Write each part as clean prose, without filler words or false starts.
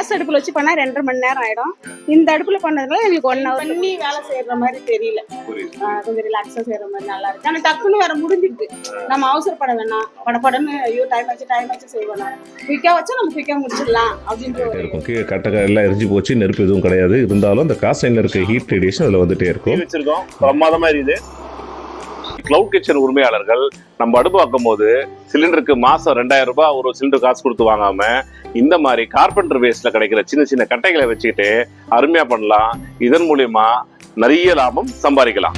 Case அடுப்புல வச்சு பண்ணா 2.5 மணி நேரம் ஆயிடும். இந்த அடுப்புல பண்ணதுனால எங்களுக்கு 1 ஹவர் பண்ணி வேலை செய்யற மாதிரி தெரியல. கொஞ்சம் ரிலாக்ஸா செய்யற மாதிரி நல்லா இருக்கு. ஆனா டக்குன்னு வேற முடிஞ்சிருக்கு. நம்ம அவசரப்பட வேணாம். படப்படன்னு ஐயோ டைம் ஆச்சு செய்வோம். குயிக்கா வச்சா நம்ம குயிக்கா முடிச்சிடலாம் அப்படின்ற இருக்கும். கட்டை எல்லாம் எரிஞ்சு போச்சு, நெருப்பு எதுவும் கிடையாது. இருந்தாலும் அந்த காஸ்டைன்ல இருக்க ஹீட் ரேடியேஷன் அதுல வந்துட்டே இருக்கும். வச்சிருக்கோம் பிரமாதமா இருக்குது. கிளவுட் கிச்சன் உரிமையாளர்கள் நம்ம அடுப்பு வைக்கும் போது சிலிண்டருக்கு மாசம் 2000 ரூபாய் ஒரு சிலிண்டர் காசு கொடுத்து வாங்காம இந்த மாதிரி கார்பெண்டர் வேஸ்ட்ல கிடைக்கிற சின்ன சின்ன கட்டைகளை வச்சுக்கிட்டு அருமையா பண்ணலாம். இதன் மூலியமா நிறைய லாபம் சம்பாதிக்கலாம்.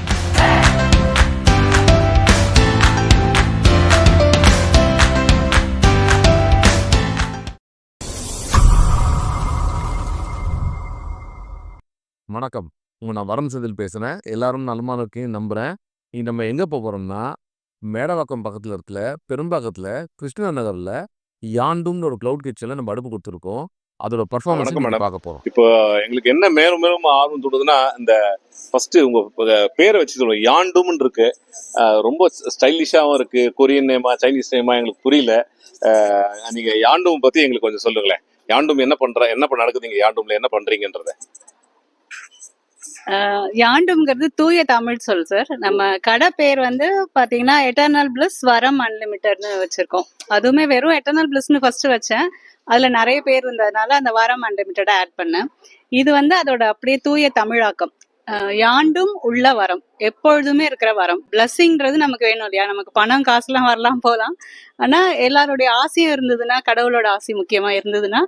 வணக்கம், நான் வரன் செந்தில் பேசுகிறேன். எல்லாரும் நலமா இருக்கீங்கன்னு நம்புகிறேன். இன்னைக்கு நம்ம எங்கே போகிறோம்னா, மேடவாக்கம் பக்கத்தில் இருக்கிற பெரும்பாக்கத்தில் கிருஷ்ணா நகரில் யாண்டும்னு ஒரு கிளவுட் கிச்சனில் நம்ம அடுப்பு கொடுத்துருக்கோம். அதோட பர்ஃபார்மன்ஸ் பார்க்க போகிறோம். இப்போ எங்களுக்கு என்ன மேலும் மேலும் ஆர்வம் தோணுதுன்னா, இந்த ஃபர்ஸ்ட் உங்க பேரை வச்சு சொல்லுவோம். யாண்டும்னு இருக்கு, ரொம்ப ஸ்டைலிஷாகவும் இருக்கு. கொரியன் நேமா சைனீஸ் நேமா எங்களுக்கு புரியல. நீங்க யாண்டும் பத்தி எங்களுக்கு கொஞ்சம் சொல்லுங்களேன். யாண்டும் என்ன நடக்குது, நீங்க யாண்டும்ல என்ன பண்றீங்கன்றத. யாண்டும்ங்கிறது தூய தமிழ் சொல் சார். நம்ம கடை பேர் வந்து பாத்தீங்கன்னா எட்டர்னல் பிளஸ் வரம் அன்லிமிட்டட்னு வச்சிருக்கோம். அதுவுமே வெறும் எட்டர்னல் பிளஸ்னு ஃபர்ஸ்ட் வச்சேன். அதுல நிறைய பேர் இருந்ததுனால அந்த வரம் அன்லிமிட்டட் ஆட் பண்ணேன். இது வந்து அதோட அப்படியே தூய தமிழாக்கம். யாண்டும் உள்ள வரம், எப்பொழுதுமே இருக்கிற வரம். பிளஸ்ஸிங்கிறது நமக்கு வேணும் இல்லையா? நமக்கு பணம் காசுலாம் வரலாம் போகலாம். ஆனா எல்லாருடைய ஆசையும் இருந்ததுன்னா, கடவுளோட ஆசை முக்கியமா இருந்ததுன்னா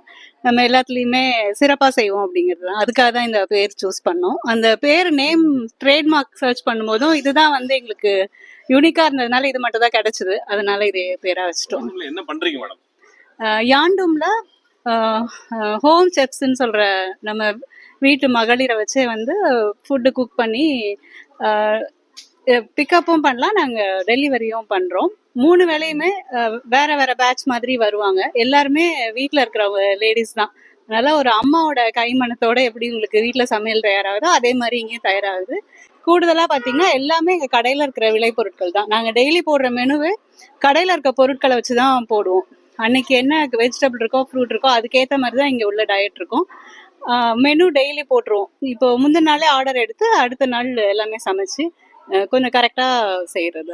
நம்ம எல்லாத்துலயுமே சிறப்பா செய்வோம் அப்படிங்கிறது தான். அதுக்காக தான் இந்த பேர் சூஸ் பண்ணோம். அந்த பேர் நேம் ட்ரேட்மார்க் சர்ச் பண்ணும்போதும் இதுதான் வந்து எங்களுக்கு யூனிக்கா இருந்ததுனால இது மட்டும் தான் கிடைச்சது. அதனால இதே பேரா வச்சுட்டோம். என்ன பண்றீங்க மேடம்? யாண்டும்ல ஹோம் செஃப்ஸ்ன்னு சொல்ற நம்ம வீட்டு மகளிரை வச்சே வந்து ஃபுட்டு குக் பண்ணி பிக்கப்பும் பண்ணலாம், நாங்கள் டெலிவரியும் பண்ணுறோம். 3 வேளையுமே வேற வேற பேட்ச் மாதிரி வருவாங்க. எல்லாருமே வீட்டில் இருக்கிறவங்க லேடிஸ் தான். அதனால ஒரு அம்மாவோட கைமணத்தோட எப்படி உங்களுக்கு வீட்டில் சமையல் தயாராகுதோ அதே மாதிரி இங்கேயும் தயாராகுது. கூடுதலாக பார்த்தீங்கன்னா எல்லாமே எங்கள் கடையில் இருக்கிற விளைபொருட்கள் தான். நாங்கள் டெய்லி போடுற மெனுவே கடையில் இருக்க பொருட்களை வச்சு தான் போடுவோம். அன்னைக்கு என்ன வெஜிடபிள் இருக்கோ ஃப்ரூட் இருக்கோ அதுக்கேற்ற மாதிரி தான் இங்கே உள்ள டயட் இருக்கும். மெனு டெய்லி போட்டுருவோம். இப்போ முந்தின நாளே ஆர்டர் எடுத்து அடுத்த நாள் எல்லாமே சமைச்சு கொஞ்சம் கரெக்டா செய்யறது.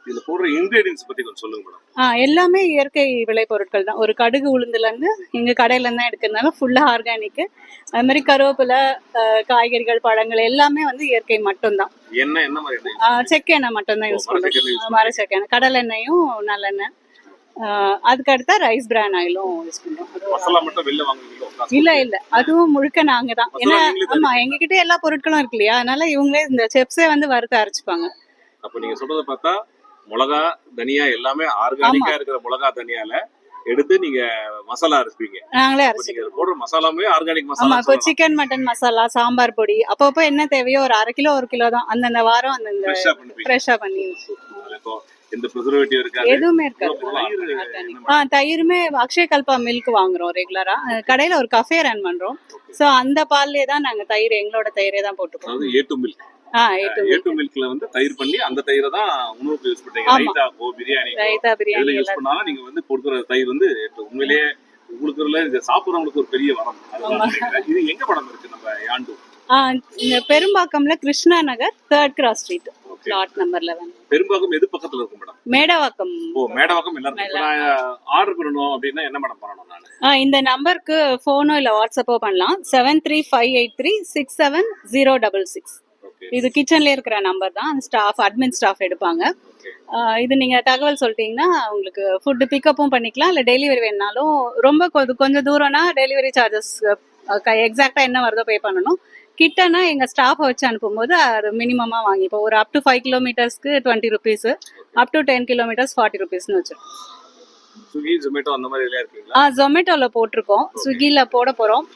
இதுல போடுற இன்கிரிடியன்ட்ஸ் பத்தி கொஞ்சம் சொல்லுங்க மேடம். எல்லாமே இயற்கை விளைபொருட்கள் தான். ஒரு கடுகு உளுந்துல இருந்து எங்க கடையில இருந்தா எடுக்கிறதுனால ஃபுல்லா ஆர்கானிக். அது மாதிரி கருவேப்பிலை, காய்கறிகள், பழங்கள் எல்லாமே வந்து இயற்கை மட்டும்தான். என்ன மாதிரி? செக்கு எண்ணெய் மட்டும் தான் யூஸ் பண்ணுறோம். மர செக்கு எண்ணெய், கடலை எண்ணெயும் நல்லெண்ணெய். அதுக்கு அடுத்தா ரைஸ் பிரான் ஆயிலும் யூஸ் பண்றோம். இல்ல அதுவும் முழுக்க நாங்க தான். ஏன்னா ஆமா எங்ககிட்ட எல்லா பொருட்களும் இருக்கு இல்லையா? அதனால இவங்களே இந்த செப்ஸே வந்து வறுத்து அரைச்சுப்பாங்க. அப்ப நீங்க சொல்றத பார்த்தா மிளகா தனியா எல்லாமே ஆர்கானிக்கா இருக்கிற மிளகா தனியால எடுத்து நீங்க மசாலா அரைப்பீங்க. நாங்களே அரைச்சிக்கிறோம். போடுற மசாலாமே ஆர்கானிக் மசாலா. ஆமா, இப்போ சிக்கன் மட்டன் மசாலா, சாம்பார் பொடி அப்பப்போ என்ன தேவையோ ஒரு 1/2 கிலோ 1 கிலோ தான் அந்தந்த வாரம் அந்தந்த ஃப்ரெஷ்ஷா பண்ணி. எந்த ப்ரிசர்வேட்டிவ் இருக்காது, எதுவுமே இருக்காது. தயிருமே அக்ஷய கல்பா மில்க் வாங்குறோம் ரெகுலரா. கடையில ஒரு கஃபே ரன் பண்றோம். சோ அந்த பால்லே தான் நாங்க தயிர், எங்களோட தயிரே தான் போட்டுப்போம். அதாவது ஏ டு மில்க். ஏ2 மில்க்ல வந்து தயிர் பண்ணி அந்த தயிரை தான் உணவுக்கு யூஸ் பண்றீங்க. ரைத்தா பிரியாணி யூஸ் பண்ணாலும் நீங்க வந்து கொடுக்குற தயிர் வந்து உண்மையிலேயே உங்களுக்குள்ள இது சாப்பிடுறவங்களுக்கு ஒரு பெரிய வரம். இது எங்க படம் இருக்கு நம்ம யாண்டும்? பெரும்பாக்கம்ல Krishna Nagar 3rd cross street flat number 11. Perumbakkam எது பக்கத்துல இருக்கும் மேடம்? மேடவாக்கம். மேடவாக்கம். எல்லாரும் ஆர்டர் பண்ணனும் அப்படினா என்ன மேடம் பண்ணனும் நானு? இந்த நம்பருக்கு போனோ இல்ல வாட்ஸ்அப்போ பண்ணலாம். 7358367066. இது கிச்சன்ல இருக்கிற நம்பர் தான். ஸ்டாஃப், அட்மின் ஸ்டாஃப் எடுப்பாங்க. இது நீங்க தகவல் சொல்லிட்டீங்கன்னா உங்களுக்கு ஃபுட் பிக்கப்பும் பண்ணிக்கலாம். இல்ல டெலிவரி வேணாலும் ரொம்ப கொஞ்சம் தூரம்னா டெலிவரி சார்ஜஸ் எக்ஸாக்டா என்ன வருதோ பே பண்ணணும். கிட்டனா எங்க ஸ்டாஃபை வச்சு அனுப்பும்போது அது மினிமமா வாங்கிப்போம். ஒரு up to 5 கிலோமீட்டர்ஸ்க்கு 20 rupees, up to 10 kilometres 40 rupeesனு வச்சிருக்கோம். ஸ்விக்கி, ஜொமேட்டோ அந்த மாதிரி எல்லாம் இருக்கீங்களா? ஜொமேட்டோல போட்டிருக்கோம், ஸ்விக்கில போட போறோம்.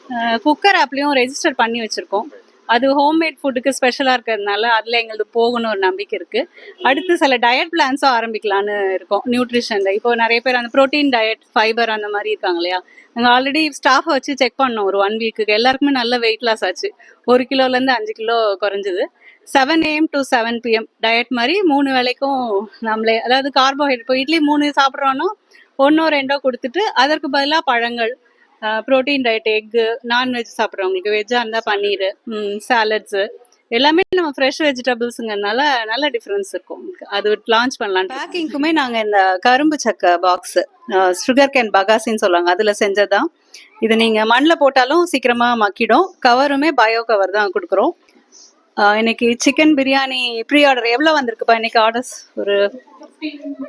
குக்கர் ஆப்லயும் ரெஜிஸ்டர் பண்ணி வச்சிருக்கோம். அது ஹோம்மேட் ஃபுட்டுக்கு ஸ்பெஷலா இருக்கிறதுனால அதுல எங்களுக்கு போகணும் ஒரு நம்பிக்கை இருக்கு. அடுத்து சில டயட் பிளான்ஸும் ஆரம்பிக்கலான்னு இருக்கோம். நியூட்ரிஷன்ல இப்போ நிறைய பேர் அந்த ப்ரோட்டீன் டயட், ஃபைபர் அந்த மாதிரி இருக்காங்க இல்லையா? நாங்கள் ஆல்ரெடி ஸ்டாஃபை வச்சு செக் பண்ணோம். ஒரு 1 வீக்குக்கு எல்லாருக்குமே நல்ல வெயிட் லாஸ் ஆச்சு. 1 கிலோலேருந்து 5 கிலோ குறைஞ்சிது. 7 AM to 7 PM டயட் மாதிரி 3 வேளைக்கும் நம்மளே, அதாவது கார்போஹைட்ரேட் இப்போ இட்லி 3 சாப்பிட்றோன்னா 1 2 கொடுத்துட்டு அதற்கு பதிலாக பழங்கள், ப்ரோட்டீன் டயட், எக்கு, நான்வெஜ் சாப்பிட்றவங்களுக்கு வெஜ்ஜாக இருந்தால் பன்னீர், சாலட்ஸு எல்லாமே நம்ம ஃப்ரெஷ் வெஜிடபிள்ஸுங்கிறதுனால நல்ல டிஃப்ரென்ஸ் இருக்கும் உங்களுக்கு. அது லான்ச் பண்ணலாம். பேக்கிங்க்குமே நாங்கள் இந்த கரும்பு சக்கை பாக்ஸு, சுகர் கேன் பகாசின்னு சொல்லுவாங்க, அதில் செஞ்சதான். இது நீங்கள் மண்ணில் போட்டாலும் சீக்கிரமாக மக்கிடும். கவருமே பயோ கவர் தான் கொடுக்குறோம். இன்னைக்கு சிக்கன் பிரியாணி ப்ரீ ஆர்டர் எவ்வளோ வந்திருக்குப்பா? இன்னைக்கு ஆர்டர்ஸ்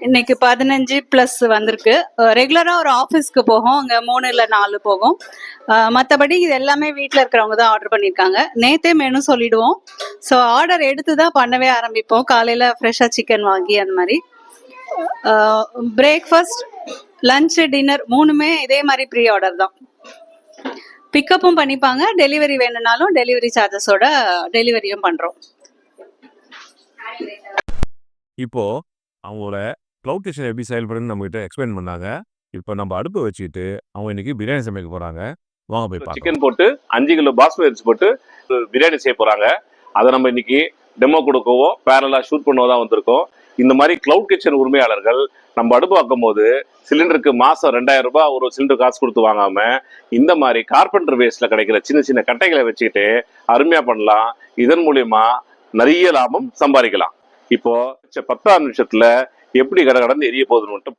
இன்னைக்கு 15+ வந்திருக்கு. ரெகுலராக ஒரு ஆஃபீஸ்க்கு போகும், அங்கே 3 இல்லை 4 போகும். மற்றபடி இது எல்லாமே வீட்டில் இருக்கிறவங்க தான் ஆர்டர் பண்ணியிருக்காங்க. நேற்றே மெனு சொல்லிடுவோம். ஸோ ஆர்டர் எடுத்து தான் பண்ணவே ஆரம்பிப்போம். காலையில் ஃப்ரெஷ்ஷாக சிக்கன் வாங்கி அந்த மாதிரி. பிரேக்ஃபாஸ்ட், லஞ்சு, டின்னர் 3மே இதே மாதிரி ப்ரீ ஆர்டர் தான். பிக்கப்பும் பண்ணிப்பாங்க. டெலிவரி வேணும்னாலும் டெலிவரி சார்ஜஸோட டெலிவரியும் பண்ணுறோம். இப்போ அவங்களோட க்ளவுட் கிச்சன் எப்படி செயல்படுன்னு நம்மகிட்ட எக்ஸ்பிளைன் பண்ணாங்க. இப்போ நம்ம அடுப்பு வச்சுக்கிட்டு அவங்க இன்னைக்கு பிரியாணி சமைக்க போறாங்க. வாங்க போய் பார்க்கலாம். சிக்கன் போட்டு 5 கிலோ பாஸ்மதி அரிசி போட்டு பிரியாணி செய்ய போறாங்க. அதை நம்ம இன்னைக்கு டெமோ கொடுக்கவோ பேரலா ஷூட் பண்ணவோ தான் வந்திருக்கோம். இந்த மாதிரி கிளவுட் கிச்சன் உரிமையாளர்கள் நம்ம அடுப்பு வைக்கும் போது சிலிண்டருக்கு மாசம் 2000 ரூபாய் ஒரு சிலிண்டர் காசு கொடுத்து வாங்காம இந்த மாதிரி கார்பெண்டர் வேஸ்ட்ல கிடைக்கிற சின்ன சின்ன கட்டைகளை வச்சுக்கிட்டு அருமையா பண்ணலாம். இதன் மூலியமா நிறைய லாபம் சம்பாதிக்கலாம். இப்போ 10 நிமிஷத்துல எப்படி கடந்து எரிய போகுதுன்னு மட்டும்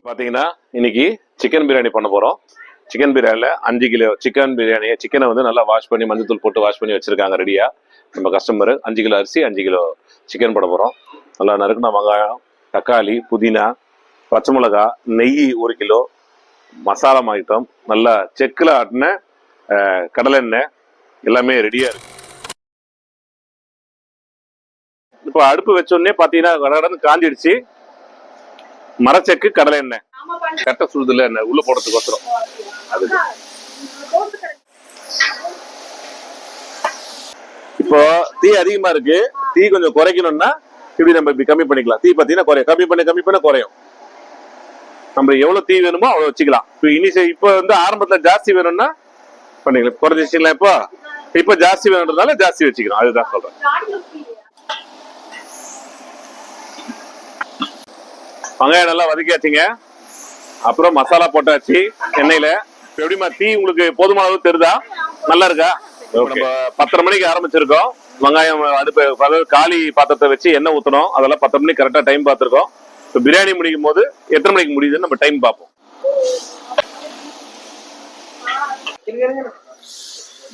பாத்தீங்கன்னா இன்னைக்கு சிக்கன் பிரியாணி பண்ண போறோம். சிக்கன் பிரியாணில 5 கிலோ சிக்கனை வந்து நல்லா வாஷ் பண்ணி மஞ்சத்தூள் போட்டு வாஷ் பண்ணி வச்சிருக்காங்க ரெடியா. நம்ம கஸ்டமர் 5 கிலோ அரிசி 5 கிலோ சிக்கன் போட போறோம். நல்லா நறுக்குன வெங்காயம், தக்காளி, புதினா, பச்சை மிளகா, நெய் 1 கிலோ, மசாலா ஐட்டம், நல்லா செக்கில் ஆட்டின கடலெண்ணெய் எல்லாமே ரெடியா இருக்கு. இப்போ அடுப்பு வச்சோடனே பாத்தீங்கன்னா கடகடன்னு காஞ்சிடுச்சு. மரச்செக்கு, கடலை எண்ணெய் கட்ட சுடுதுல எண்ணெய் உள்ள போடுறதுக்கு வசரம். அதுக்கு இப்போ தீ அதிகமா இருக்கு. தீ கொஞ்சம் குறைக்கணும்னா இப்படி நம்ம இப்படி கம்மி பண்ணிக்கலாம். தீ பாத்தீங்கன்னா கம்மி பண்ண குறையும். நம்ம எவ்வளவு தீ வேணுமோ அவ்வளவு வச்சுக்கலாம். இப்போ வந்து ஆரம்பத்துல ஜாஸ்தி வேணும்னா பண்ணிக்கலாம். குறைஞ்சிச்சுங்களா? இப்போ ஜாஸ்தி வேணுன்றதுனால ஜாஸ்தி வச்சுக்கிறோம். அதுதான் சொல்றேன். வெங்காயம் நல்லா வதக்கியாச்சுங்க. அப்புறம் மசாலா போட்டாச்சு எண்ணெயில. எப்படிமா தீ உங்களுக்கு போதுமான அளவு தெரியுதா? நல்லா இருக்கா? நம்ம 10:30 மணிக்கு ஆரம்பிச்சிருக்கோம். வெங்காயம் அடுப்பு காலி பாத்திரத்தை வச்சு எண்ணெய் ஊத்தணும். அதெல்லாம் 10 மணிக்கு கரெக்டா டைம் பார்த்திருக்கோம். இப்போ பிரியாணி முடிக்கும் போது எத்தனை மணிக்கு முடியுதுன்னு நம்ம டைம் பார்ப்போம்.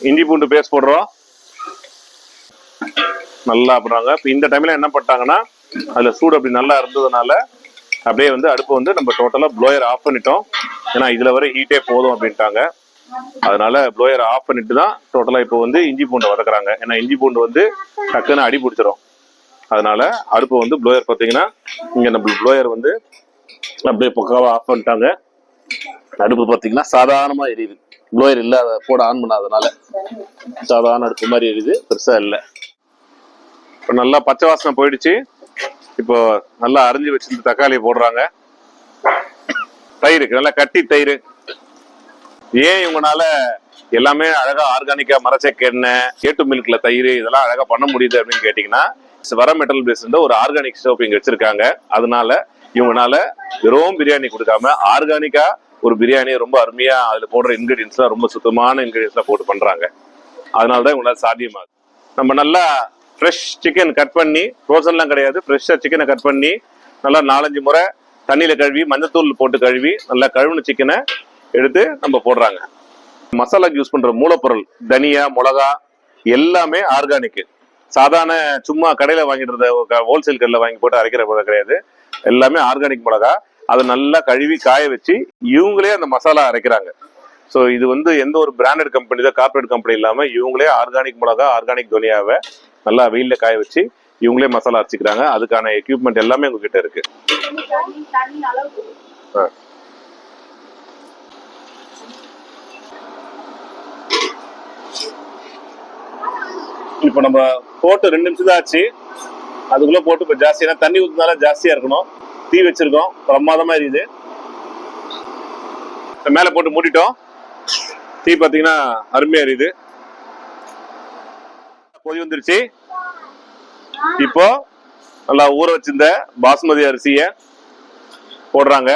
இஞ்சி பூண்டு பேஸ்ட் போடுறோம். நல்லா போடுறாங்க. இப்போ இந்த டைம்ல என்ன பண்ணிட்டாங்கன்னா அதுல சூடு அப்படி நல்லா இருந்ததுனால அப்படியே வந்து அடுப்பு வந்து நம்ம டோட்டலா ப்ளோயர் ஆஃப் பண்ணிட்டோம். ஏன்னா இதுல வரை ஹீட்டே போதும் அப்படின்ட்டாங்க. அதனால ப்ளோயர் ஆஃப் பண்ணிட்டு தான் டோட்டலா இப்போ வந்து இஞ்சி பூண்டை வதக்குறாங்க. ஏன்னா இஞ்சி பூண்டு வந்து டக்குன்னு அடி பிடிச்சிரும். அதனால அடுப்பு வந்து ப்ளோயர் பார்த்தீங்கன்னா இங்க நம்ம ப்ளோயர் வந்து அப்படியே பக்காவா ஆஃப் பண்ணிட்டாங்க. அடுப்பு பார்த்தீங்கன்னா சாதாரணமா எரியுது. ப்ளோயர் இல்லாத போட ஆன் பண்ணாதனால சாதாரண அடுப்பு மாதிரி எரியுது, பெருசா இல்லை. இப்போ நல்லா பச்சை வாசனை போயிடுச்சு. இப்போ நல்லா அரிஞ்சு வச்சிருந்த தக்காளி போடுறாங்க. தயிர் நல்லா கட்டி தயிர். ஏன் இவங்கனால எல்லாமே அழகா ஆர்கானிக்கா மரச்செக்கு எண்ணெய், கேட்டு மில்க்ல தயிர் இதெல்லாம் அழகா பண்ண முடியுது அப்படின்னு கேட்டீங்கன்னா வர மெட்டல் பேஸ்ட் ஒரு ஆர்கானிக் ஸ்டோப் இங்க வச்சிருக்காங்க. அதனால இவங்கனால வெறும் பிரியாணி கொடுக்காம ஆர்கானிக்கா ஒரு பிரியாணி ரொம்ப அருமையா அதுல போடுற இன்கிரீடியன்ஸ்லாம் ரொம்ப சுத்தமான இன்கிரீடியன்ஸ்லாம் போட்டு பண்றாங்க. அதனாலதான் இவங்களால சாத்தியமாகுது. நம்ம நல்லா ஃப்ரெஷ் சிக்கன் கட் பண்ணி, ஃப்ரோசன்லாம் கிடையாது, ஃப்ரெஷ்ஷா சிக்கனை கட் பண்ணி நல்லா 4-5 முறை தண்ணியில கழுவி மஞ்சத்தூள் போட்டு கழுவி நல்லா கழுவுன சிக்கனை எடுத்து நம்ம போடுறாங்க. மசாலாக்கு யூஸ் பண்ற மூலப்பொருள் தனியா, மிளகா எல்லாமே ஆர்கானிக். சாதாரண சும்மா கடையில வாங்கிட்டு ஹோல்சேல் கடையில வாங்கி போட்டு அரைக்கிற போல கிடையாது. எல்லாமே ஆர்கானிக் மிளகா. அதை நல்லா கழுவி காய வச்சு இவங்களே அந்த மசாலா அரைக்கிறாங்க. ஸோ இது வந்து எந்த ஒரு பிராண்டட் கம்பெனி தான், கார்பரேட் கம்பெனி இல்லாம இவங்களே ஆர்கானிக் மிளகா, ஆர்கானிக் துனியாவை நல்லா வெயில்ல காய வச்சு இவங்களே மசாலா அரைச்சிக்கிறாங்க. அதுக்கான எக்யூப்மெண்ட் எல்லாமே உங்ககிட்ட இருக்கு. இப்போ நம்ம போட்டு 2 நிமிஷம் தான் ஆச்சு. அதுக்குள்ள போட்டு இப்போ ஜாஸ்தியா தண்ணி ஊற்றினால ஜாஸ்தியா இருக்கணும். தீ வச்சிருக்கோம், பிரமாதமா இருக்குது. மேல போட்டு மூடிட்டோம். தீ பாத்தீங்கன்னா அருமையா இருக்குது. கொதி வந்துருச்சு. இப்போ நல்லா ஊற வச்சிருந்த பாஸ்மதி அரிசிய போடுறாங்க.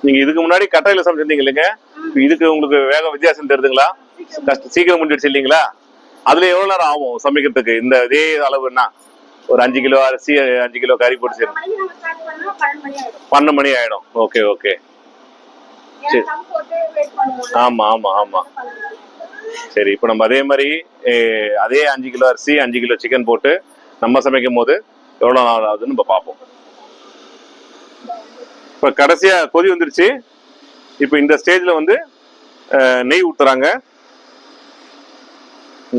நீங்க இதுக்கு முன்னாடி கட்டையில சமைச்சிருந்தீங்க இல்லைங்க, இதுக்கு உங்களுக்கு வேக வித்தியாசம் தெரியுதுங்களா? சீக்கிரம் முடிஞ்சிடுச்சு இல்லைங்களா? அதுல எவ்வளவு நேரம் ஆகும் சமைக்கிறதுக்கு? இந்த இதே அளவுன்னா ஒரு 5 கிலோ அரிசி 5 கிலோ கறி போட்டு செய்யணும். 12 மணி ஆயிடும். Okay okay. சரி. ஆமா ஆமா ஆமா. சரி, இப்போ நம்ம அதே மாதிரி அதே 5 கிலோ அரிசி 5 கிலோ சிக்கன் போட்டு நம்ம சமைக்கும் போது எவ்வளவு நாள் ஆகுதுன்னு நம்ம பார்ப்போம். இப்ப கடைசியா கொதி வந்துருச்சு. இப்ப இந்த ஸ்டேஜ்ல வந்து நெய் ஊத்துறாங்க.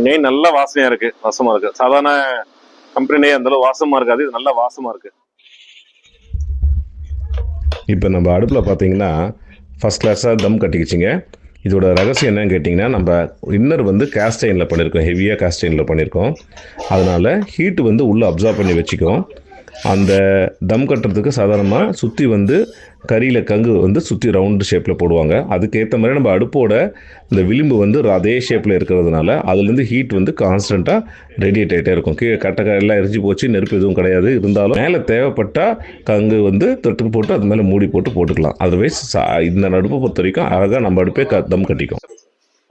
நெய் நல்ல வாசனையா இருக்கு, வாசமா இருக்கு. சாதாரண கம்பெனி நெய் அந்த அளவு வாசமா இருக்காது, இது நல்ல வாசமா இருக்கு. இப்போ நம்ம அடுப்பில் பார்த்தீங்கன்னா ஃபஸ்ட் கிளாஸாக தம் கட்டிக்கிச்சிங்க. இதோட ரகசியம் என்னன்னு கேட்டிங்கன்னா, நம்ம இன்னர் வந்து கேஸ்ட் அயனில் பண்ணியிருக்கோம், ஹெவியாக கேஸ்ட் அயனில் பண்ணியிருக்கோம். அதனால் ஹீட்டு வந்து உள்ளே அப்சார்ப் பண்ணி வச்சுக்கும். அந்த தம் கட்டுறதுக்கு சாதாரணமாக சுற்றி வந்து கறியில் கங்கு வந்து சுற்றி ரவுண்டு ஷேப்பில் போடுவாங்க. அதுக்கேற்ற மாதிரி நம்ம அடுப்போட இந்த விளிம்பு வந்து அதே ஷேப்பில் இருக்கிறதுனால அதுலேருந்து ஹீட் வந்து கான்ஸ்டண்ட்டாக ரேடியேட் ஆகிட்டே இருக்கும். கீழே கட்டை எல்லாம் எரிஞ்சு போச்சு, நெருப்பு எதுவும் கிடையாது. இருந்தாலும் மேலே தேவைப்பட்டால் கங்கு வந்து தொட்டுக்கு போட்டு அது மேலே மூடி போட்டு போட்டுக்கலாம். அதர்வைஸ் இந்த அடுப்பை பொறுத்த வரைக்கும் அழகாக நம்ம அடுப்பே தம் கட்டிக்கும்.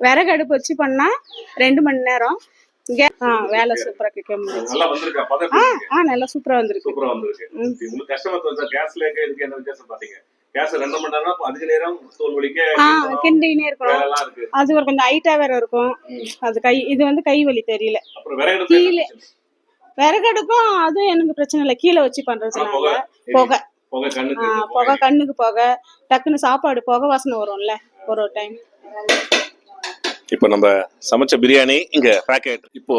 விறகு அடுப்பு வச்சு பண்ணா 2 மணி நேரம். வேலை சூப்பரா கேட்க முடியும். நல்லா வந்திருக்கா? பதம் எப்படி இருக்கு? நல்லா சூப்பரா வந்திருக்கு. சூப்பரா வந்திருக்கு. உங்களுக்கு கஷ்டமா இருந்தா கேஸ்ல இதுக்கு என்ன வித்தியாசம் பாத்தீங்க? கேஸ் 2 மணி நேரம் அதிக நேரம் தோல் வலிக்க கிண்டினே இருக்கணும். அது ஒரு கொஞ்சம் ஹைட்டா வேற இருக்கும். அது இது வந்து கை வலி தெரியல. அப்புறம் விறகு கீழே விறகடுக்கும் அதுவும் எனக்கு பிரச்சனை இல்லை. கீழே வச்சு பண்றதுனால புகை கண்ணுக்கு புகை டக்குன்னு சாப்பாடு புகை வாசனை வரும்ல ஒரு டைம். இப்போ நம்ம சமைச்ச பிரியாணி இங்க பேக்கெட். இப்போ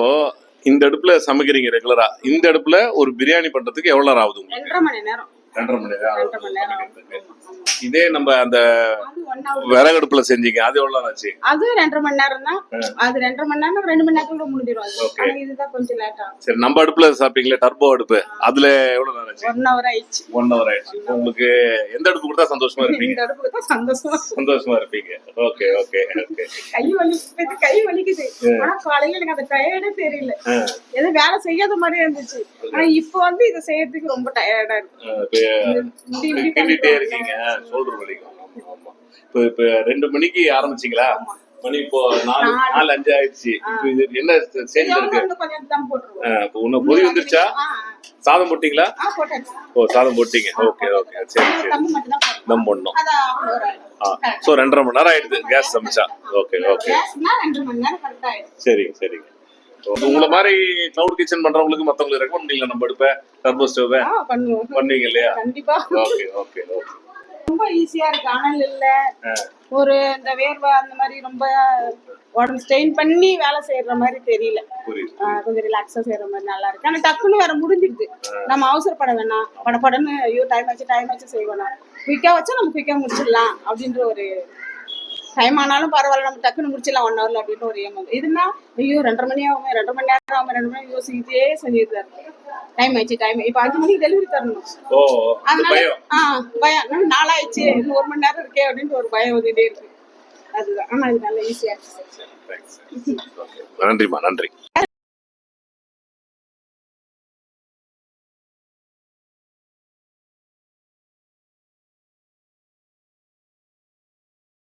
இந்த அடுப்புல சமைக்கிறீங்க ரெகுலரா, இந்த அடுப்புல ஒரு பிரியாணி பண்றதுக்கு எவ்வளவு நேரம் ஆகுது? 2.5 மணி நேரம். 2.5 மணி நேரம். இதே நம்ம அந்த விறகு அடுப்புல செஞ்சீங்க, அது எவ்வளவு நேரம் ஆச்சு? அது 2.5 மணி நேரம் தான். அது 2.5 மணி நேரம் 2 மணி நேரத்துல முடிஞ்சிடும். ஆனா இதுதான் கொஞ்சம் லேட் ஆகும். சரி, நம்ம அடுப்புல சாப்பிட்டீங்களே டர்போ அடுப்பு, அதுல எவ்வளவு நேரம் ஆச்சு? 1 hour ஆயிடுச்சு. 1 hour ஆயிடுச்சு. உங்களுக்கு எந்த அடுப்பு கொடுத்தா சந்தோஷமா இருப்பீங்க? இந்த அடுப்புக்கு தான் சந்தோஷமா இருப்பீங்க. Okay okay okay. கை வலிக்குது. ஆனா காலையில எனக்கு அந்த டயர்டே தெரியல. ஏதோ வேலை செய்யாத மாதிரி இருந்துச்சு. ஆனா இப்போ வந்து இதை செய்யறதுக்கு ரொம்ப டயர்டா இருக்கு. இருக்கீங்க, ஷோல்டர் வலிக்கும். இப்ப 2 மணிக்கு ஆரம்பிச்சீங்களா? மணி இப்போ 4:05 ஆயிடுச்சு. இப்போ இது என்ன ஸ்டேஜ்ல இருக்கு? இப்போ கொதி வந்துருச்சா? சாதம் போட்டீங்களா? ஓ, சாதம் போட்டீங்க. Okay okay. சரி சரி, தம் போடணும். சோ 2.5 மணி நேரம் ஆயிடுது கேஸ் சமைச்சா. Okay okay. சரி சரிங்க. உங்களை மாதிரி கிளவுட் கிச்சன் பண்றவங்களுக்கு மத்தவங்களுக்கு ரெக்கமெண்ட் பண்ணீங்களா? நம்ம அடுப்ப டர்போ ஸ்டவ் பண்ணுவீங்க இல்லையா? கண்டிப்பா. Okay okay okay. ரொம்ப ஈஸியா இருக்கு. அனல் இல்ல, ஒரு இந்த வேர்வை அந்த மாதிரி ரொம்ப உடம்பு ஸ்ட்ரெயின் பண்ணி வேலை செய்யற மாதிரி தெரியல. கொஞ்சம் ரிலாக்ஸா செய்யற மாதிரி நல்லா இருக்கு. ஆனா டக்குன்னு வேற முடிஞ்சிருது. நம்ம அவசரப்பட வேணாம், படப்படன்னு ஐயோ டைம் ஆச்சு செய்வேனா, குயிக்கா வச்சா நம்ம குயிக்கா முடிச்சிடலாம் அப்படின்ற ஒரு டைம். ஆனாலும் பரவாயில்ல, நம்ம டக்குன்னு முடிச்சிடலாம் 1 hourல அப்படின்னு ஒரு ஏமாந்து. இதுனா ஐயோ 2.5 மணி ஆகும், 2 மணி நேரம் ஆகும், 2 மணி யோசிக்கிட்டே செஞ்சுட்டு இருக்கு. டைம் ஆயிடுச்சு இப்ப 5 மணிக்கு டெலிவரி தரணும். அதனால பயம் 4 ஆயிடுச்சு, இன்னும் 1 மணி நேரம் இருக்கே அப்படின்ட்டு ஒரு பயம் வந்துட்டே இருக்கு. அதுதான். ஆனா இது நல்லா ஈஸியா இருக்கு. நன்றிமா, நன்றி.